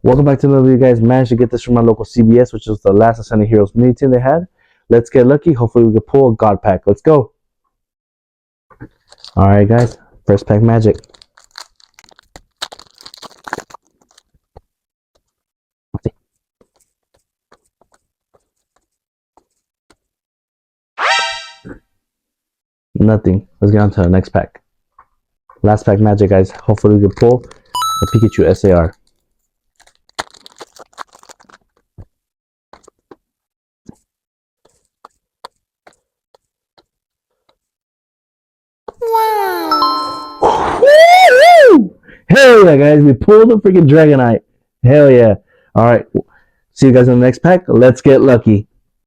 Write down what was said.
Welcome back to another video, guys. Managed to get this from my local CBS, which is the last Ascending Heroes mini tin they had. Let's get lucky. Hopefully we can pull a God pack. Let's go. Alright, guys. First pack magic. Nothing. Let's get on to the next pack. Last pack magic, guys. Hopefully we can pull a Pikachu SAR. Wow! Hell yeah, guys. We pulled a freaking Dragonite. Hell yeah. Alright. See you guys in the next pack. Let's get lucky.